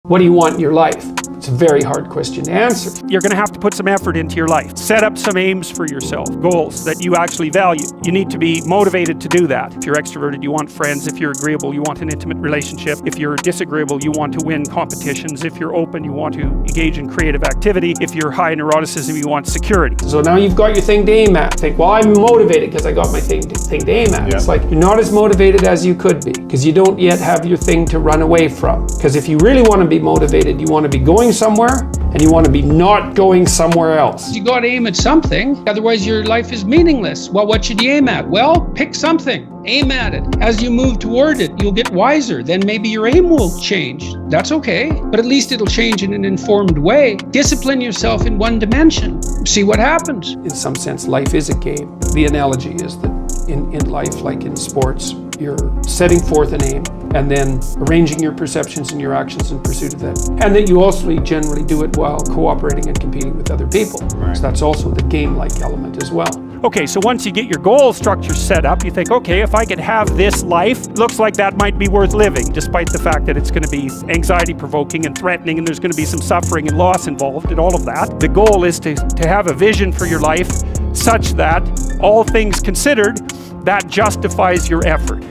What do you want in your life? It's a very hard question to answer. You're going to have to put some effort into your life. Set up some aims for yourself, goals that you actually value. You need to be motivated to do that. If you're extroverted, you want friends. If you're agreeable, you want an intimate relationship. If you're disagreeable, you want to win competitions. If you're open, you want to engage in creative activity. If you're high in neuroticism, you want security. So now you've got your thing to aim at. Think, well, I'm motivated because I got my thing to aim at. Yeah. It's like you're not as motivated as you could be because you don't yet have your thing to run away from. Because if you really want to be motivated, you want to be going somewhere, and you want to be not going somewhere else. You got to aim at something, otherwise your life is meaningless. Well, what should you aim at? Well, pick something, aim at it. As you move toward it, you'll get wiser. Then maybe your aim will change. That's okay, but at least it'll change in an informed way. Discipline yourself in one dimension. See what happens. In some sense, life is a game. The analogy is that in life, like in sports, you're setting forth an aim and then arranging your perceptions and your actions in pursuit of that. And that you also generally do it while cooperating and competing with other people. Right. So that's also the game-like element as well. Okay, so once you get your goal structure set up, you think, okay, if I could have this life, looks like that might be worth living, despite the fact that it's going to be anxiety-provoking and threatening, and there's going to be some suffering and loss involved and all of that. The goal is to have a vision for your life such that, all things considered, that justifies your effort.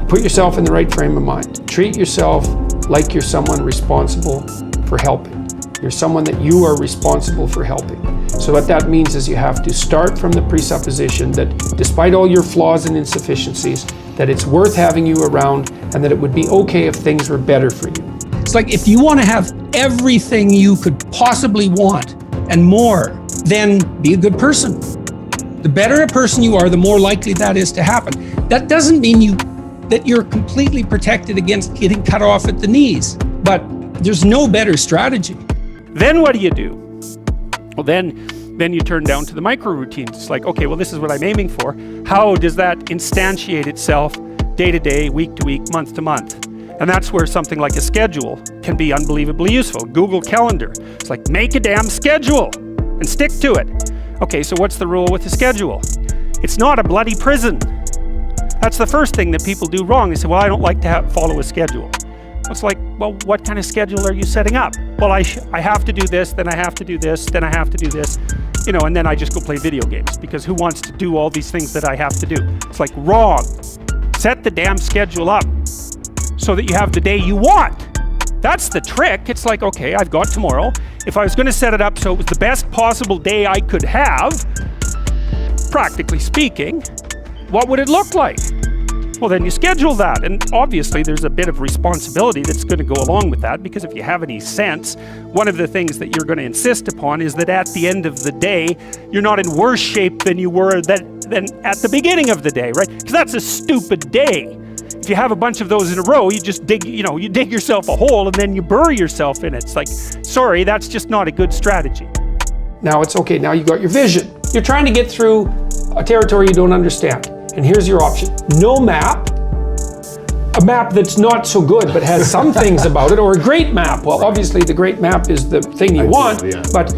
Put yourself in the right frame of mind. Treat yourself like you're someone responsible for helping. You're someone that you are responsible for helping. So what that means is you have to start from the presupposition that despite all your flaws and insufficiencies, that it's worth having you around and that it would be okay if things were better for you. It's like if you want to have everything you could possibly want and more, then be a good person. The better a person you are, the more likely that is to happen. That doesn't mean that you're completely protected against getting cut off at the knees, but there's no better strategy. Then what do? Well, then you turn down to the micro routines. It's like, okay, well, this is what I'm aiming for. How does that instantiate itself day to day, week to week, month to month? And that's where something like a schedule can be unbelievably useful. Google Calendar. It's like, make a damn schedule and stick to it. Okay, so what's the rule with the schedule? It's not a bloody prison. That's the first thing that people do wrong. They say, well, I don't like to follow a schedule. It's like, well, what kind of schedule are you setting up? Well, I have to do this, then I have to do this, then I have to do this, and then I just go play video games, because who wants to do all these things that I have to do? It's like, wrong. Set the damn schedule up so that you have the day you want. That's the trick. It's like, okay, I've got tomorrow. If I was going to set it up so it was the best possible day I could have, practically speaking, what would it look like? Well, then you schedule that, and obviously there's a bit of responsibility that's going to go along with that, because if you have any sense, one of the things that you're going to insist upon is that at the end of the day, you're not in worse shape than you were than at the beginning of the day, right? Because that's a stupid day. If you have a bunch of those in a row, you just dig yourself a hole and then you bury yourself in it. It's like, sorry, that's just not a good strategy. Now it's okay, now you got your vision. You're trying to get through a territory you don't understand. And here's your option. No map, a map that's not so good but has some things about it, or a great map. Well, obviously the great map is the thing you want, but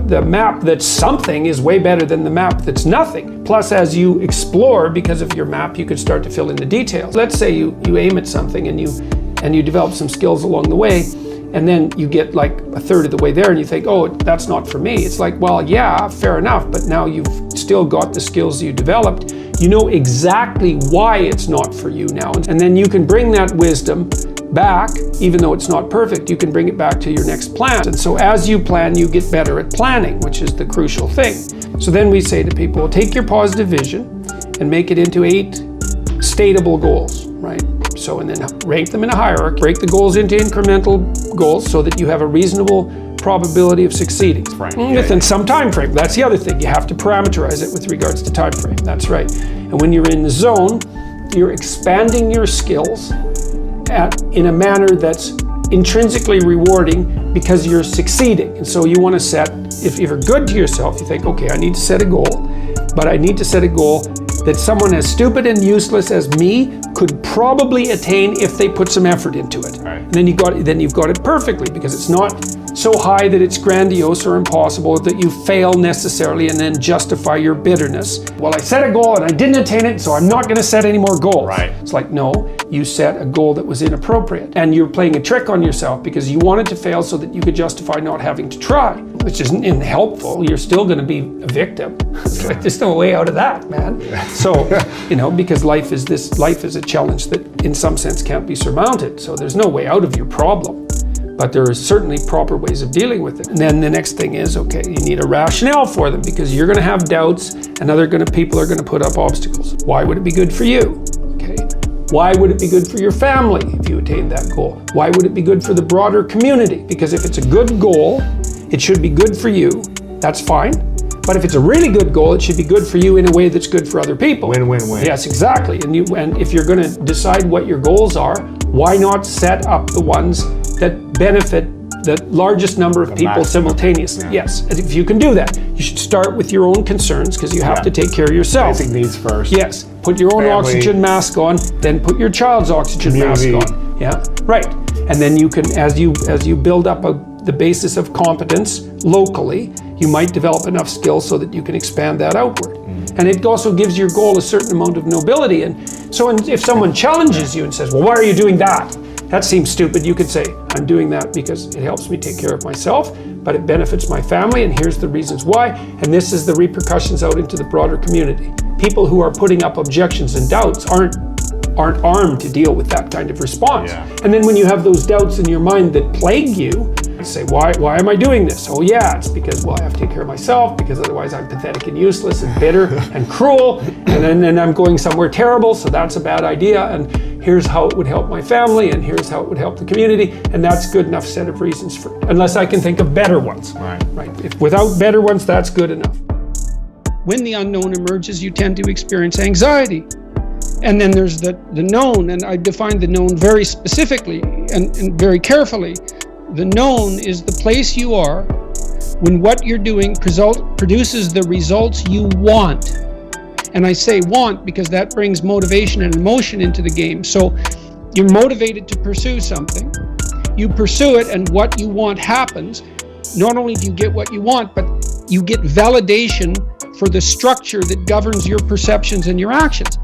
the map that's something is way better than the map that's nothing. Plus, as you explore, because of your map, you can start to fill in the details. Let's say you aim at something and you develop some skills along the way, and then you get like a third of the way there and you think, oh, that's not for me. It's like, well, yeah, fair enough, but now you've still got the skills you developed. You know exactly why it's not for you now. And then you can bring that wisdom back, even though it's not perfect, you can bring it back to your next plan. And so as you plan, you get better at planning, which is the crucial thing. So then we say to people, well, take your positive vision and make it into 8 stateable goals, right? So, and then rank them in a hierarchy, break the goals into incremental goals so that you have a reasonable probability of succeeding within some time frame. That's the other thing. You have to parameterize it with regards to time frame. That's right. And when you're in the zone, you're expanding your skills in a manner that's intrinsically rewarding because you're succeeding. And so you want to set, if you're good to yourself, you think, okay, I need to set a goal, but I need to set a goal that someone as stupid and useless as me could probably attain if they put some effort into it. Right. And then you've got it perfectly, because it's not so high that it's grandiose or impossible that you fail necessarily and then justify your bitterness. Well, I set a goal and I didn't attain it, so I'm not going to set any more goals. Right. It's like, no, you set a goal that was inappropriate, and you're playing a trick on yourself because you wanted to fail so that you could justify not having to try, which isn't helpful. You're still going to be a victim. It's like, there's no way out of that, man. So, because life is a challenge that in some sense can't be surmounted. So there's no way out of your problem. But there are certainly proper ways of dealing with it. And then the next thing is, okay, you need a rationale for them, because you're going to have doubts and people are going to put up obstacles. Why would it be good for you? Okay. Why would it be good for your family if you attain that goal? Why would it be good for the broader community? Because if it's a good goal, it should be good for you. That's fine. But if it's a really good goal, it should be good for you in a way that's good for other people. Win, win, win. Yes, exactly. And if you're going to decide what your goals are, why not set up the ones that benefit the largest number of people simultaneously? Yeah. Yes, if you can do that. You should start with your own concerns, because you have to take care of yourself. Basic needs first. Yes, put your own Family. Oxygen mask on, then put your child's oxygen Community. mask on. Yeah, right. And then you can, as you build up the basis of competence locally, you might develop enough skills so that you can expand that outward. And it also gives your goal a certain amount of nobility. And so if someone challenges you and says, well, why are you doing that? That seems stupid. You could say, I'm doing that because it helps me take care of myself, but it benefits my family, and here's the reasons why, and this is the repercussions out into the broader community. People who are putting up objections and doubts aren't armed to deal with that kind of response. Yeah. And then when you have those doubts in your mind that plague you, you say, why am I doing this? Oh yeah, it's because, well, I have to take care of myself, because otherwise I'm pathetic and useless and bitter and cruel, and then I'm going somewhere terrible, so that's a bad idea, and here's how it would help my family, and here's how it would help the community, and that's good enough set of reasons for it, unless I can think of better ones. Right. If without better ones, that's good enough. When the unknown emerges, you tend to experience anxiety. And then there's the known, and I define the known very specifically and very carefully. The known is the place you are when what you're doing produces the results you want. And I say want because that brings motivation and emotion into the game. So you're motivated to pursue something. You pursue it, and what you want happens. Not only do you get what you want, but you get validation for the structure that governs your perceptions and your actions.